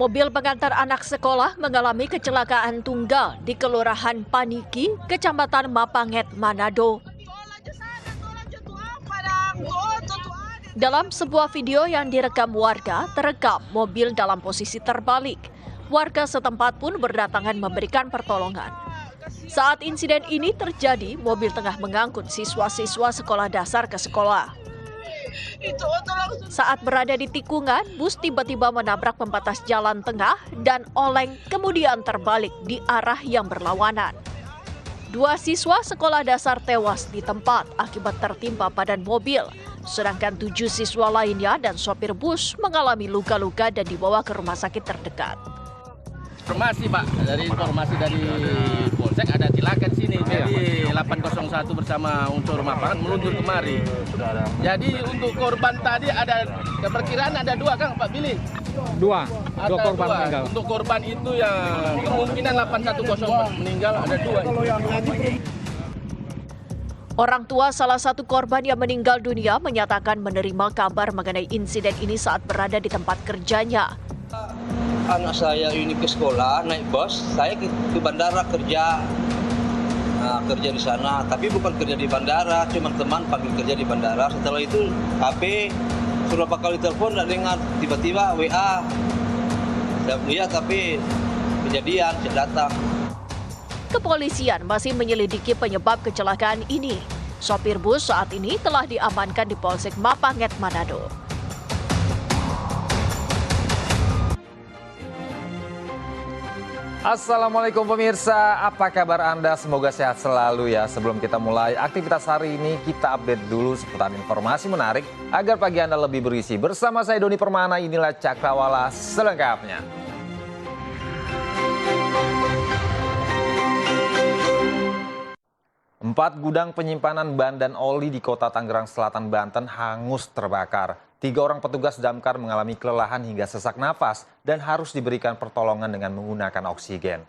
Mobil pengantar anak sekolah mengalami kecelakaan tunggal di Kelurahan Paniki, Kecamatan Mapanget, Manado. Dalam sebuah video yang direkam warga, terekam mobil dalam posisi terbalik. Warga setempat pun berdatangan memberikan pertolongan. Saat insiden ini terjadi, mobil tengah mengangkut siswa-siswa sekolah dasar ke sekolah. Saat berada di tikungan, bus tiba-tiba menabrak pembatas jalan tengah dan oleng kemudian terbalik di arah yang berlawanan. 2 siswa sekolah dasar tewas di tempat akibat tertimpa badan mobil, sedangkan 7 siswa lainnya dan sopir bus mengalami luka-luka dan dibawa ke rumah sakit terdekat. Informasi Pak, dari informasi dari Polsek ada kecelakaan sini, jadi 801 bersama unsur Mapanget meluncur kemari. Jadi untuk korban tadi ada, perkiraan ada 2 Kang Pak Billy? 2 korban meninggal. Untuk korban itu yang kemungkinan 810 meninggal ada 2. Orang tua salah satu korban yang meninggal dunia menyatakan menerima kabar mengenai insiden ini saat berada di tempat kerjanya. Anak saya ini ke sekolah, naik bus, saya ke bandara kerja. Kerja di sana, tapi bukan kerja di bandara, cuma teman panggil kerja di bandara. Setelah itu HP, beberapa kali telepon, tidak dengar, tiba-tiba WA. Saya lihat tapi kejadian, saya datang. Kepolisian masih menyelidiki penyebab kecelakaan ini. Sopir bus saat ini telah diamankan di Polsek Mapanget, Manado. Assalamualaikum pemirsa, apa kabar Anda? Semoga sehat selalu ya. Sebelum kita mulai aktivitas hari ini, kita update dulu seputar informasi menarik agar pagi Anda lebih berisi. Bersama saya Doni Permana, inilah Cakrawala selengkapnya. Empat gudang penyimpanan ban dan oli di kota Tangerang Selatan, Banten hangus terbakar. 3 orang petugas damkar mengalami kelelahan hingga sesak napas dan harus diberikan pertolongan dengan menggunakan oksigen.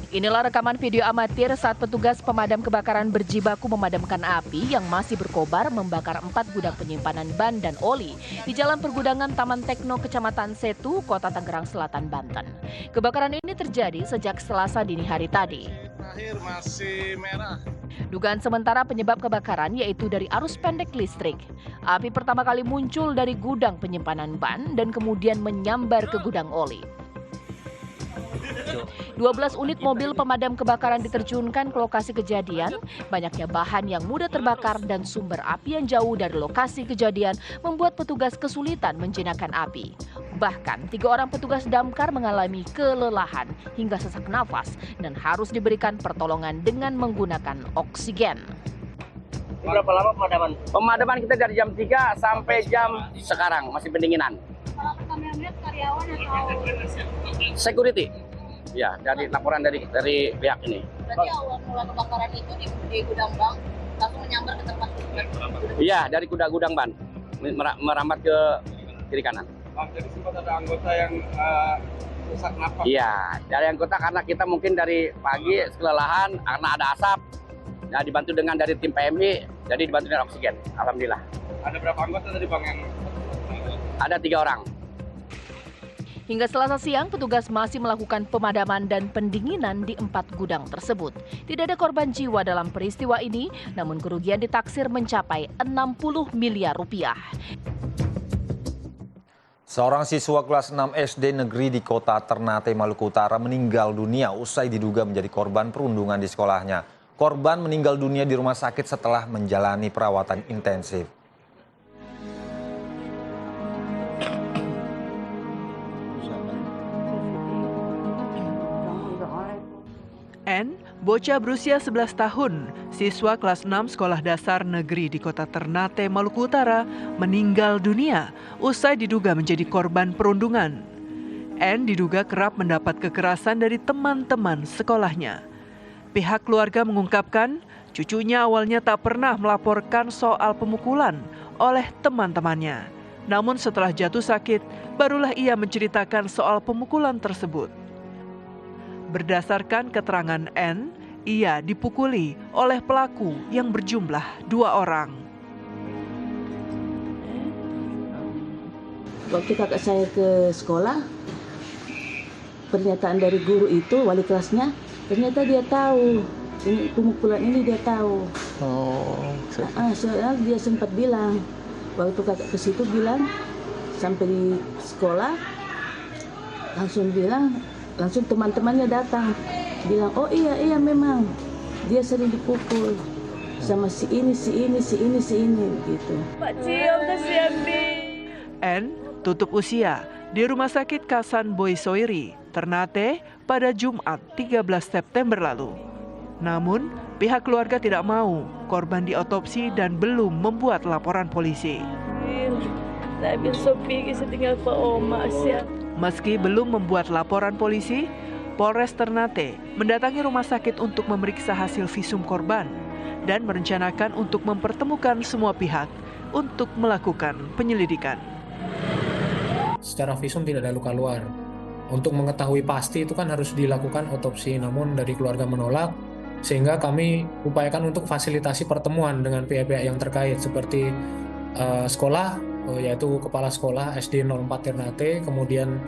Inilah rekaman video amatir saat petugas pemadam kebakaran berjibaku memadamkan api yang masih berkobar membakar 4 gudang penyimpanan ban dan oli di Jalan Pergudangan Taman Tekno, Kecamatan Setu, Kota Tangerang Selatan, Banten. Kebakaran ini terjadi sejak Selasa dini hari tadi. Akhir masih merah. Dugaan sementara penyebab kebakaran yaitu dari arus pendek listrik. Api pertama kali muncul dari gudang penyimpanan ban dan kemudian menyambar ke gudang oli. 12 unit mobil pemadam kebakaran diterjunkan ke lokasi kejadian. Banyaknya bahan yang mudah terbakar dan sumber api yang jauh dari lokasi kejadian membuat petugas kesulitan menjinakkan api. Bahkan 3 orang petugas damkar mengalami kelelahan hingga sesak nafas dan harus diberikan pertolongan dengan menggunakan oksigen. Berapa lama pemadaman? Pemadaman kita dari jam 3 sampai jam sekarang, masih pendinginan. Kameramen karyawan atau Security. Ya, dari laporan dari pihak ini. berarti awal mula kebakaran itu di gudang bank langsung menyambar ke tempat gudang. Iya, dari gudang ban merambat ke kiri kanan. Jadi sempat ada anggota yang sesak napas. Iya, dari anggota karena kita mungkin dari pagi kelelahan karena ada asap. Nah, dibantu dengan dari tim PMI, jadi dibantu dengan oksigen. Alhamdulillah. Ada berapa anggota tadi Bang yang? Ada 3 orang. Hingga Selasa siang, petugas masih melakukan pemadaman dan pendinginan di 4 gudang tersebut. Tidak ada korban jiwa dalam peristiwa ini, namun kerugian ditaksir mencapai 60 miliar rupiah. Seorang siswa kelas 6 SD negeri di kota Ternate, Maluku Utara meninggal dunia usai diduga menjadi korban perundungan di sekolahnya. Korban meninggal dunia di rumah sakit setelah menjalani perawatan intensif. N, bocah berusia 11 tahun, siswa kelas 6 sekolah dasar negeri di kota Ternate, Maluku Utara, meninggal dunia usai diduga menjadi korban perundungan. N diduga kerap mendapat kekerasan dari teman-teman sekolahnya. Pihak keluarga mengungkapkan, cucunya awalnya tak pernah melaporkan soal pemukulan oleh teman-temannya. Namun setelah jatuh sakit, barulah ia menceritakan soal pemukulan tersebut. Berdasarkan keterangan N, ia dipukuli oleh pelaku yang berjumlah 2 orang. waktu kakak saya ke sekolah, pernyataan dari guru itu, wali kelasnya, ternyata dia tahu. Ini pemukulan ini dia tahu. Soalnya dia sempat bilang, waktu kakak ke situ bilang, sampai di sekolah, langsung teman-temannya datang. Bilang, oh iya memang, dia sering dipukul. Sama si ini gitu. Pak Cio, kasihan nih. N tutup usia di Rumah Sakit Kasan Boysoiri, Ternate pada Jumat 13 September lalu. Namun, pihak keluarga tidak mau korban diotopsi dan belum membuat laporan polisi. Meski belum membuat laporan polisi, Polres Ternate mendatangi rumah sakit untuk memeriksa hasil visum korban dan merencanakan untuk mempertemukan semua pihak untuk melakukan penyelidikan. Secara visum tidak ada luka luar. Untuk mengetahui pasti itu kan harus dilakukan otopsi, namun dari keluarga menolak, sehingga kami upayakan untuk fasilitasi pertemuan dengan pihak-pihak yang terkait seperti sekolah, yaitu kepala sekolah SD 04 Ternate, kemudian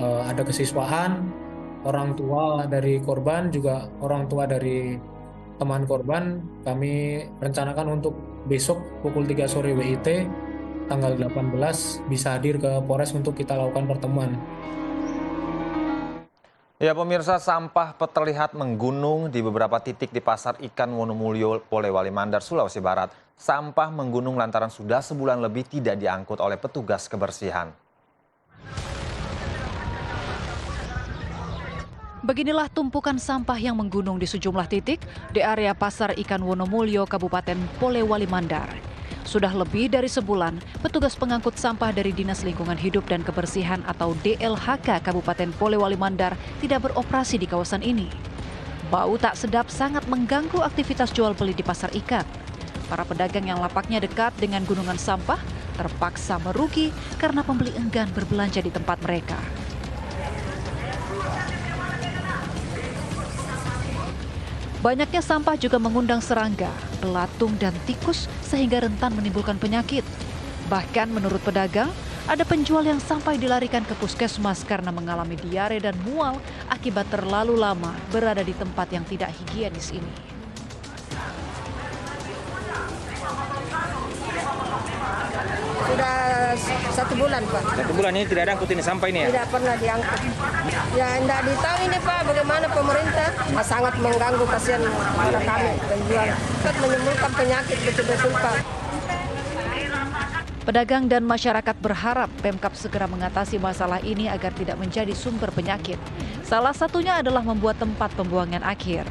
ada kesiswaan, orang tua dari korban, juga orang tua dari teman korban. Kami rencanakan untuk besok pukul 3 sore WIT tanggal 18 bisa hadir ke Polres untuk kita lakukan pertemuan. Ya pemirsa, sampah terlihat menggunung di beberapa titik di Pasar Ikan Wonomulyo, Polewali Mandar, Sulawesi Barat. Sampah menggunung lantaran sudah sebulan lebih tidak diangkut oleh petugas kebersihan. Beginilah tumpukan sampah yang menggunung di sejumlah titik di area Pasar Ikan Wonomulyo, Kabupaten Polewali Mandar. Sudah lebih dari sebulan, petugas pengangkut sampah dari Dinas Lingkungan Hidup dan Kebersihan atau DLHK Kabupaten Polewali Mandar tidak beroperasi di kawasan ini. Bau tak sedap sangat mengganggu aktivitas jual beli di pasar ikan. Para pedagang yang lapaknya dekat dengan gunungan sampah terpaksa merugi karena pembeli enggan berbelanja di tempat mereka. Banyaknya sampah juga mengundang serangga, belatung, dan tikus sehingga rentan menimbulkan penyakit. Bahkan menurut pedagang, ada penjual yang sampai dilarikan ke puskesmas karena mengalami diare dan mual akibat terlalu lama berada di tempat yang tidak higienis ini. Sudah 1 bulan, Pak. 1 bulan ini tidak ada angkut ini sampai ini ya? Tidak pernah diangkut. Ya, tidak ditahu ini, Pak, bagaimana pemerintah sangat mengganggu kasihan pada kami penjual. Menimbulkan penyakit betul-betul, Pak. Pedagang dan masyarakat berharap Pemkab segera mengatasi masalah ini agar tidak menjadi sumber penyakit. Salah satunya adalah membuat tempat pembuangan akhir.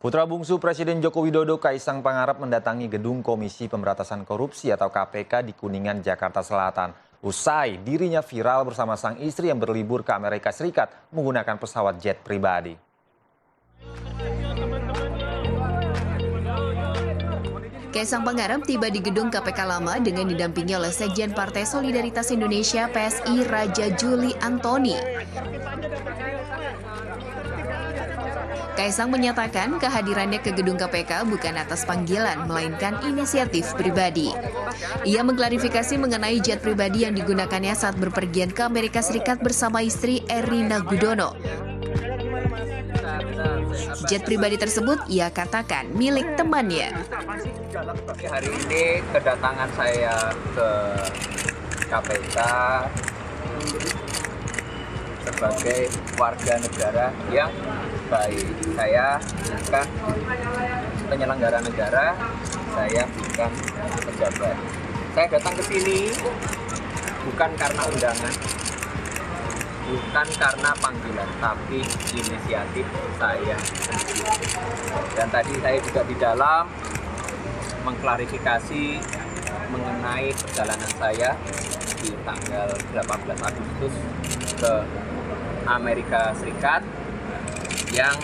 Putra bungsu Presiden Joko Widodo, Kaisang Pangarep, mendatangi gedung Komisi Pemberantasan Korupsi atau KPK di Kuningan, Jakarta Selatan. Usai dirinya viral bersama sang istri yang berlibur ke Amerika Serikat menggunakan pesawat jet pribadi. Kaisang Pangarep tiba di gedung KPK lama dengan didampingi oleh Sekjen Partai Solidaritas Indonesia PSI Raja Juli Antoni. Kaisang menyatakan kehadirannya ke gedung KPK bukan atas panggilan, melainkan inisiatif pribadi. Ia mengklarifikasi mengenai jet pribadi yang digunakannya saat berpergian ke Amerika Serikat bersama istri Erina Gudono. Jet pribadi tersebut ia katakan milik temannya. Hari ini kedatangan saya ke KPK sebagai warga negara yang baik. Saya bukan penyelenggara negara, saya bukan pejabat. Saya datang ke sini bukan karena undangan, bukan karena panggilan, tapi inisiatif saya sendiri. Dan tadi saya juga di dalam mengklarifikasi mengenai perjalanan saya di tanggal 18 Agustus ke Amerika Serikat yang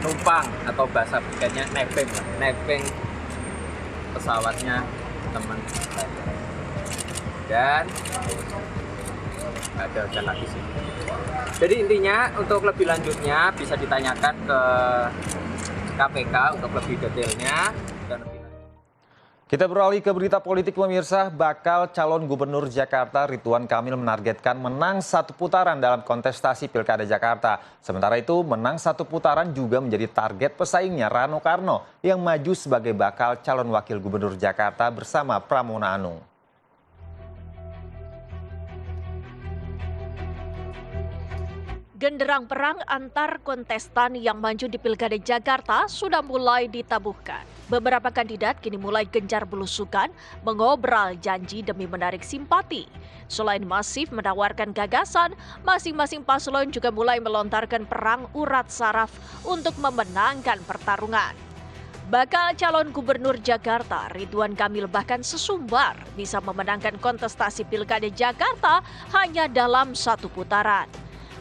numpang atau bahasa pikirnya nebeng pesawatnya teman saya. Dan ada hujan lagi sih. Jadi intinya untuk lebih lanjutnya bisa ditanyakan ke KPK untuk lebih detailnya. Kita beralih ke berita politik pemirsa. Bakal calon gubernur Jakarta Ridwan Kamil menargetkan menang satu putaran dalam kontestasi Pilkada Jakarta. Sementara itu menang satu putaran juga menjadi target pesaingnya Rano Karno yang maju sebagai bakal calon wakil gubernur Jakarta bersama Pramono Anung. Genderang perang antar kontestan yang maju di Pilkada Jakarta sudah mulai ditabuhkan. Beberapa kandidat kini mulai gencar belusukan mengobrol janji demi menarik simpati. Selain masif menawarkan gagasan, masing-masing paslon juga mulai melontarkan perang urat saraf untuk memenangkan pertarungan. Bakal calon gubernur Jakarta Ridwan Kamil bahkan sesumbar bisa memenangkan kontestasi Pilkada Jakarta hanya dalam satu putaran.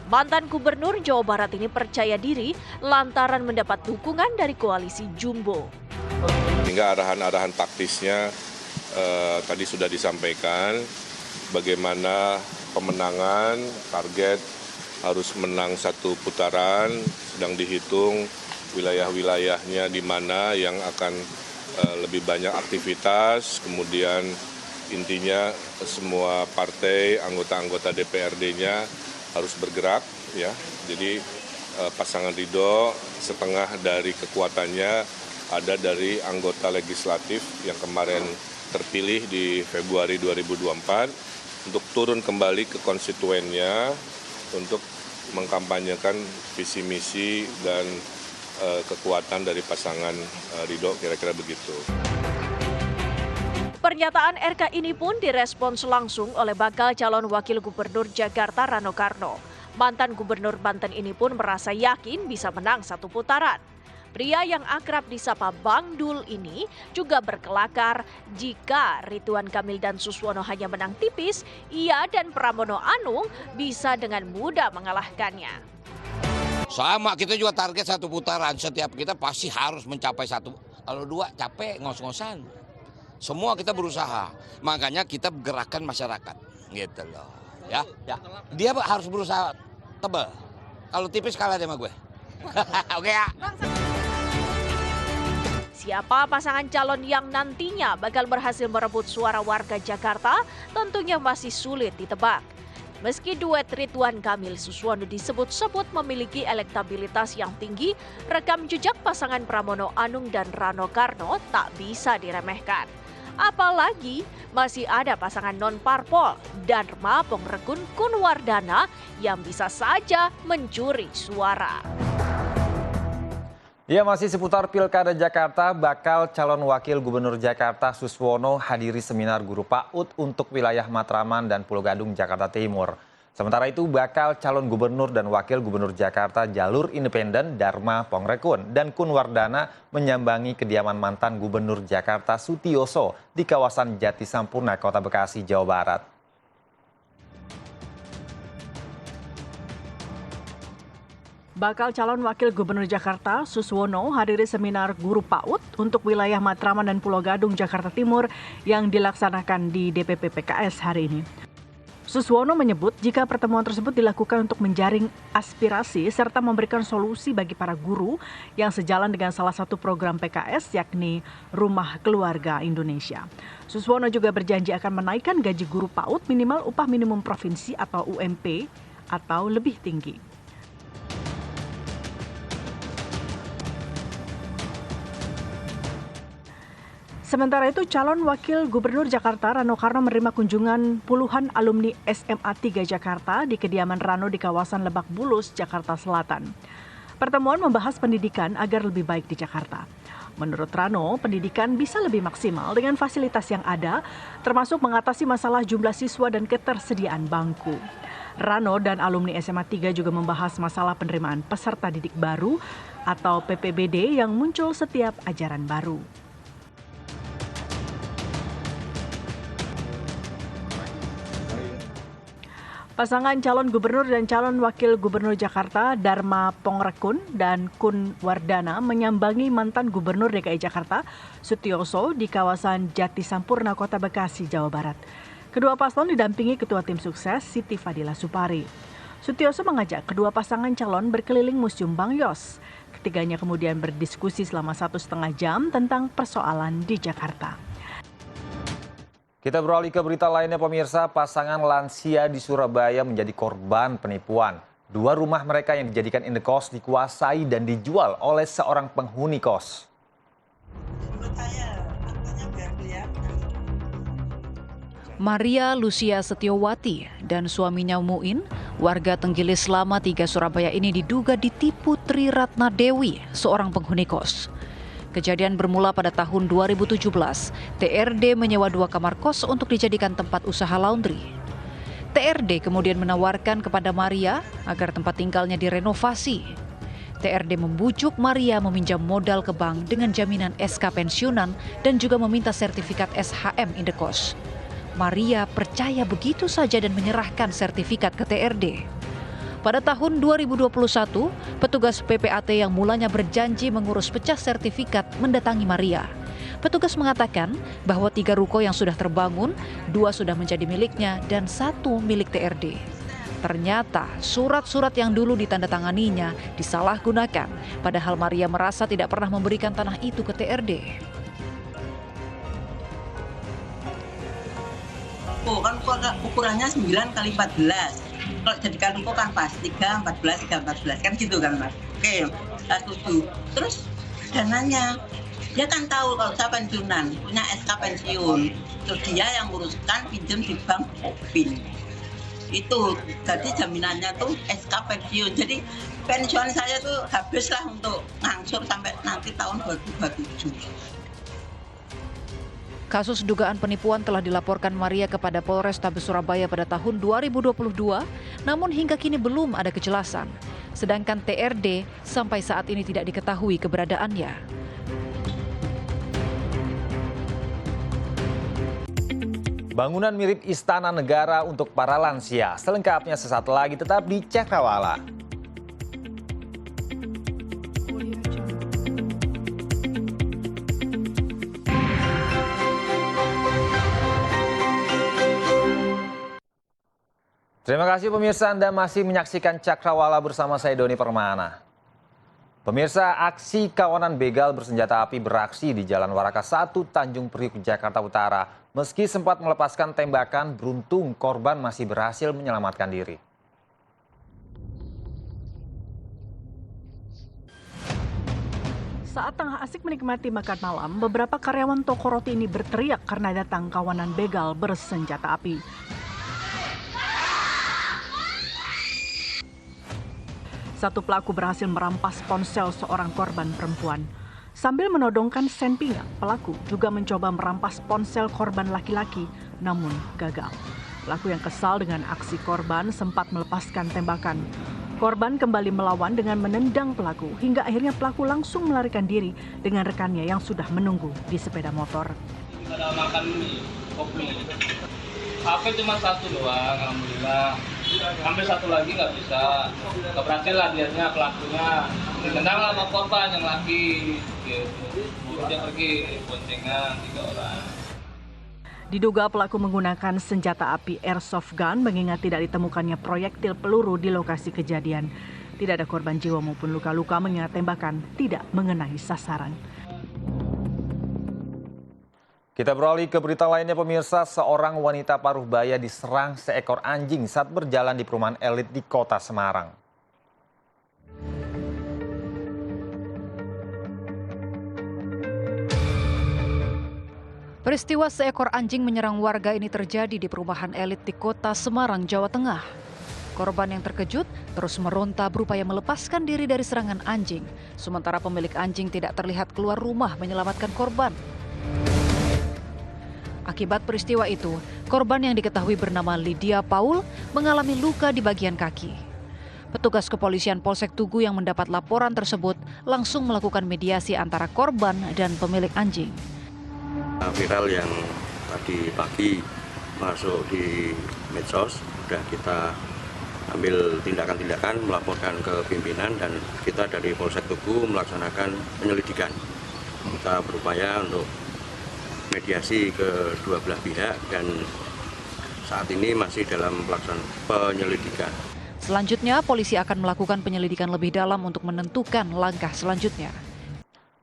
Mantan Gubernur Jawa Barat ini percaya diri lantaran mendapat dukungan dari koalisi Jumbo. Hingga arahan-arahan taktisnya tadi sudah disampaikan bagaimana pemenangan, target harus menang satu putaran, sedang dihitung wilayah-wilayahnya di mana yang akan lebih banyak aktivitas, kemudian intinya semua partai, anggota-anggota DPRD-nya harus bergerak, ya. Jadi pasangan Ridho setengah dari kekuatannya ada dari anggota legislatif yang kemarin terpilih di Februari 2024 untuk turun kembali ke konstituennya untuk mengkampanyekan visi misi dan kekuatan dari pasangan Ridho, kira-kira begitu. Pernyataan RK ini pun direspons langsung oleh bakal calon wakil gubernur Jakarta Rano Karno. Mantan gubernur Banten ini pun merasa yakin bisa menang satu putaran. Pria yang akrab disapa Bang Dul ini juga berkelakar jika Ridwan Kamil dan Suswono hanya menang tipis, ia dan Pramono Anung bisa dengan mudah mengalahkannya. Sama, kita juga target satu putaran, setiap kita pasti harus mencapai satu. Kalau dua capek ngos-ngosan. Semua kita berusaha, makanya kita gerakan masyarakat, gitu loh. Ya. Dia harus berusaha tebal. Kalau tipis kalah dia sama gue. Oke ya. Siapa pasangan calon yang nantinya bakal berhasil merebut suara warga Jakarta tentunya masih sulit ditebak. Meski duet Ridwan Kamil Suswono disebut-sebut memiliki elektabilitas yang tinggi, rekam jejak pasangan Pramono Anung dan Rano Karno tak bisa diremehkan. Apalagi masih ada pasangan non-parpol Dharma Pongrekun Kunwardana yang bisa saja mencuri suara. Ya, masih seputar Pilkada Jakarta, bakal calon wakil gubernur Jakarta Suswono hadiri seminar guru PAUD untuk wilayah Matraman dan Pulau Gadung, Jakarta Timur. Sementara itu, bakal calon gubernur dan wakil gubernur Jakarta jalur independen Dharma Pongrekun dan Kunwardana menyambangi kediaman mantan gubernur Jakarta Sutioso di kawasan Jati Sampurna, Kota Bekasi, Jawa Barat. Bakal calon wakil gubernur Jakarta Suswono hadiri seminar guru PAUD untuk wilayah Matraman dan Pulau Gadung, Jakarta Timur yang dilaksanakan di DPP PKS hari ini. Suswono menyebut jika pertemuan tersebut dilakukan untuk menjaring aspirasi serta memberikan solusi bagi para guru yang sejalan dengan salah satu program PKS yakni Rumah Keluarga Indonesia. Suswono juga berjanji akan menaikkan gaji guru PAUD minimal upah minimum provinsi atau UMP atau lebih tinggi. Sementara itu, calon wakil gubernur Jakarta Rano Karno menerima kunjungan puluhan alumni SMA 3 Jakarta di kediaman Rano di kawasan Lebak Bulus, Jakarta Selatan. Pertemuan membahas pendidikan agar lebih baik di Jakarta. Menurut Rano, pendidikan bisa lebih maksimal dengan fasilitas yang ada, termasuk mengatasi masalah jumlah siswa dan ketersediaan bangku. Rano dan alumni SMA 3 juga membahas masalah penerimaan peserta didik baru atau PPBD yang muncul setiap ajaran baru. Pasangan calon gubernur dan calon wakil gubernur Jakarta Dharma Pongrekun dan Kunwardana menyambangi mantan gubernur DKI Jakarta Sutioso di kawasan Jati Sampurna, Kota Bekasi, Jawa Barat. Kedua paslon didampingi Ketua Tim Sukses Siti Fadila Supari. Sutioso mengajak kedua pasangan calon berkeliling Museum Bang Yos. Ketiganya kemudian berdiskusi selama 1,5 jam tentang persoalan di Jakarta. Kita beralih ke berita lainnya pemirsa, pasangan lansia di Surabaya menjadi korban penipuan. 2 rumah mereka yang dijadikan indekos dikuasai dan dijual oleh seorang penghuni kos. Maria Lucia Setiowati dan suaminya Muin, warga Tenggilis Lama 3 Surabaya ini diduga ditipu Tri Ratna Dewi, seorang penghuni kos. Kejadian bermula pada tahun 2017. TRD menyewa 2 kamar kos untuk dijadikan tempat usaha laundry. TRD kemudian menawarkan kepada Maria agar tempat tinggalnya direnovasi. TRD membujuk Maria meminjam modal ke bank dengan jaminan SK pensiunan dan juga meminta sertifikat SHM indekos. Maria percaya begitu saja dan menyerahkan sertifikat ke TRD. Pada tahun 2021, petugas PPAT yang mulanya berjanji mengurus pecah sertifikat mendatangi Maria. Petugas mengatakan bahwa 3 ruko yang sudah terbangun, 2 sudah menjadi miliknya dan 1 milik TRD. Ternyata surat-surat yang dulu ditandatanganinya disalahgunakan, padahal Maria merasa tidak pernah memberikan tanah itu ke TRD. Kan ukurannya 9 kali 14. Kalau jadikan ruko kan pas 3, 14, 3, 14 kan gitu kan Mas. Oke, saya setuju. Terus dananya, dia kan tahu kalau saya pensiunan, punya SK pensiun. Terus dia yang nguruskan pinjam di bank Opin. Itu, jadi jaminannya tuh SK pensiun. Jadi pensiun saya tuh habislah untuk ngangsur sampai nanti tahun 2027. Kasus dugaan penipuan telah dilaporkan Maria kepada Polrestabes Surabaya pada tahun 2022, namun hingga kini belum ada kejelasan. Sedangkan TRD sampai saat ini tidak diketahui keberadaannya. Bangunan mirip Istana Negara untuk para lansia. Selengkapnya sesaat lagi, tetap di Cakrawala. Terima kasih pemirsa, Anda masih menyaksikan Cakrawala bersama saya Doni Permana. Pemirsa, aksi kawanan begal bersenjata api beraksi di Jalan Waraka 1, Tanjung Priuk, Jakarta Utara. Meski sempat melepaskan tembakan, beruntung korban masih berhasil menyelamatkan diri. Saat tengah asik menikmati makan malam, beberapa karyawan toko roti ini berteriak karena datang kawanan begal bersenjata api. Satu pelaku berhasil merampas ponsel seorang korban perempuan. Sambil menodongkan sen pinggang, pelaku juga mencoba merampas ponsel korban laki-laki, namun gagal. Pelaku yang kesal dengan aksi korban sempat melepaskan tembakan. Korban kembali melawan dengan menendang pelaku, hingga akhirnya pelaku langsung melarikan diri dengan rekannya yang sudah menunggu di sepeda motor. Ada makan mie, kopi. HP cuma 1 doang, alhamdulillah. Sampai 1 lagi nggak bisa. Nggak berhasil lah dianya, pelakunya. Ditendang sama korban yang laki. Gitu. Dia pergi, boncengan 3 orang. Diduga pelaku menggunakan senjata api airsoft gun mengingat tidak ditemukannya proyektil peluru di lokasi kejadian. Tidak ada korban jiwa maupun luka-luka mengingat tembakan tidak mengenai sasaran. Kita beralih ke berita lainnya pemirsa, seorang wanita paruh baya diserang seekor anjing saat berjalan di perumahan elit di kota Semarang. Peristiwa seekor anjing menyerang warga ini terjadi di perumahan elit di kota Semarang, Jawa Tengah. Korban yang terkejut terus meronta berupaya melepaskan diri dari serangan anjing, sementara pemilik anjing tidak terlihat keluar rumah menyelamatkan korban. Akibat peristiwa itu, korban yang diketahui bernama Lydia Paul mengalami luka di bagian kaki. Petugas kepolisian Polsek Tugu yang mendapat laporan tersebut langsung melakukan mediasi antara korban dan pemilik anjing. Viral yang tadi pagi masuk di medsos, sudah kita ambil tindakan-tindakan, melaporkan ke pimpinan, dan kita dari Polsek Tugu melaksanakan penyelidikan. Kita berupaya untuk mediasi ke dua belah pihak dan saat ini masih dalam pelaksanaan penyelidikan. Selanjutnya, polisi akan melakukan penyelidikan lebih dalam untuk menentukan langkah selanjutnya.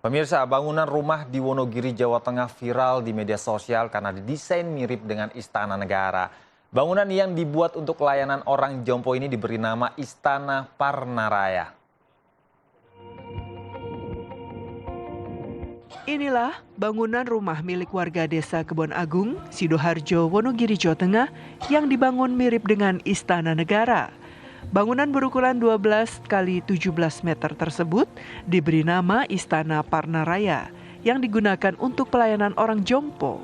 Pemirsa, bangunan rumah di Wonogiri, Jawa Tengah viral di media sosial karena didesain mirip dengan Istana Negara. Bangunan yang dibuat untuk layanan orang jompo ini diberi nama Istana Parnaraya. Inilah bangunan rumah milik warga desa Kebon Agung, Sidoharjo, Wonogiri, Jawa Tengah yang dibangun mirip dengan Istana Negara. Bangunan berukuran 12 x 17 meter tersebut diberi nama Istana Parnaraya yang digunakan untuk pelayanan orang jompo.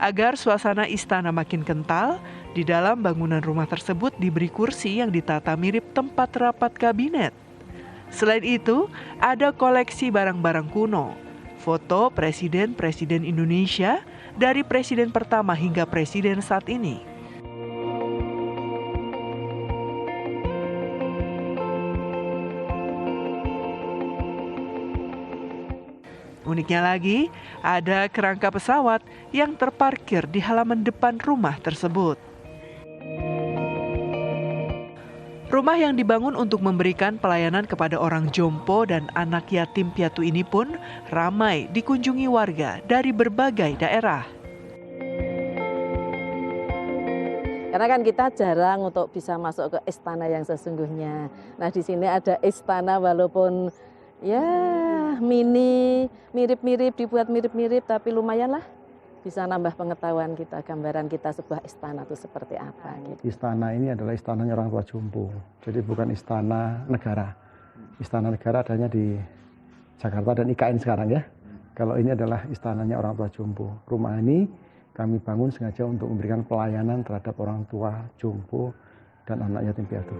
Agar suasana istana makin kental, di dalam bangunan rumah tersebut diberi kursi yang ditata mirip tempat rapat kabinet. Selain itu, ada koleksi barang-barang kuno, foto presiden-presiden Indonesia dari presiden pertama hingga presiden saat ini. Uniknya lagi, ada kerangka pesawat yang terparkir di halaman depan rumah tersebut. Rumah yang dibangun untuk memberikan pelayanan kepada orang jompo dan anak yatim piatu ini pun ramai dikunjungi warga dari berbagai daerah. Karena kan kita jarang untuk bisa masuk ke istana yang sesungguhnya. Nah, di sini ada istana walaupun ya mini, mirip-mirip, dibuat mirip-mirip, tapi lumayan lah bisa nambah pengetahuan kita, gambaran kita sebuah istana itu seperti apa. Gitu. Istana ini adalah istananya orang tua jompo, jadi bukan istana negara. Istana negara adanya di Jakarta dan IKN sekarang ya. Kalau ini adalah istananya orang tua jompo. Rumah ini kami bangun sengaja untuk memberikan pelayanan terhadap orang tua jompo dan anak yatim piatu.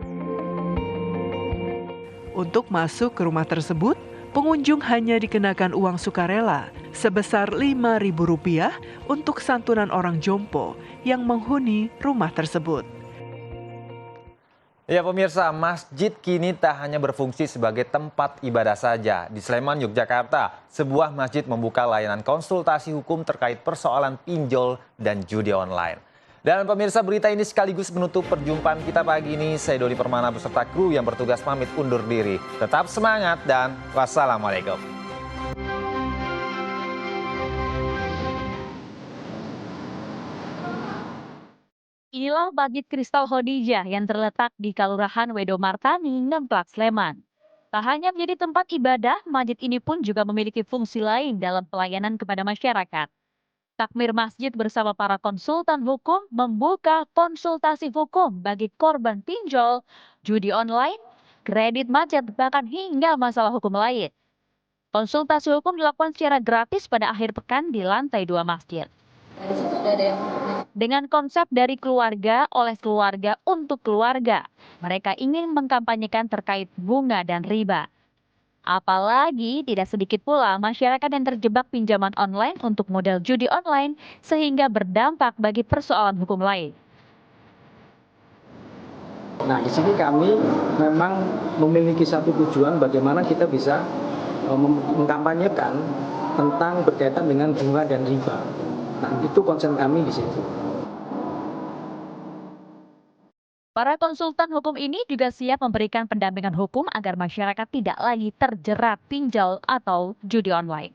Untuk masuk ke rumah tersebut, pengunjung hanya dikenakan uang sukarela sebesar Rp5.000 untuk santunan orang jompo yang menghuni rumah tersebut. Ya pemirsa, masjid kini tak hanya berfungsi sebagai tempat ibadah saja. Di Sleman, Yogyakarta, sebuah masjid membuka layanan konsultasi hukum terkait persoalan pinjol dan judi online. Dan pemirsa, berita ini sekaligus menutup perjumpaan kita pagi ini. Saya Doni Permana beserta kru yang bertugas pamit undur diri. Tetap semangat dan wassalamualaikum. Inilah Masjid Kristal Khadijah yang terletak di Kelurahan Wedomartani, Ngemplak, Sleman. Tak hanya menjadi tempat ibadah, masjid ini pun juga memiliki fungsi lain dalam pelayanan kepada masyarakat. Takmir masjid bersama para konsultan hukum membuka konsultasi hukum bagi korban pinjol, judi online, kredit macet, bahkan hingga masalah hukum lain. Konsultasi hukum dilakukan secara gratis pada akhir pekan di lantai 2 masjid. Dengan konsep dari keluarga oleh keluarga untuk keluarga, mereka ingin mengkampanyekan terkait bunga dan riba. Apalagi tidak sedikit pula masyarakat yang terjebak pinjaman online untuk modal judi online sehingga berdampak bagi persoalan hukum lain. Nah, di sini kami memang memiliki satu tujuan bagaimana kita bisa mengkampanyekan tentang berkaitan dengan bunga dan riba. Nah, itu konsen kami di situ. Para konsultan hukum ini juga siap memberikan pendampingan hukum agar masyarakat tidak lagi terjerat pinjol atau judi online.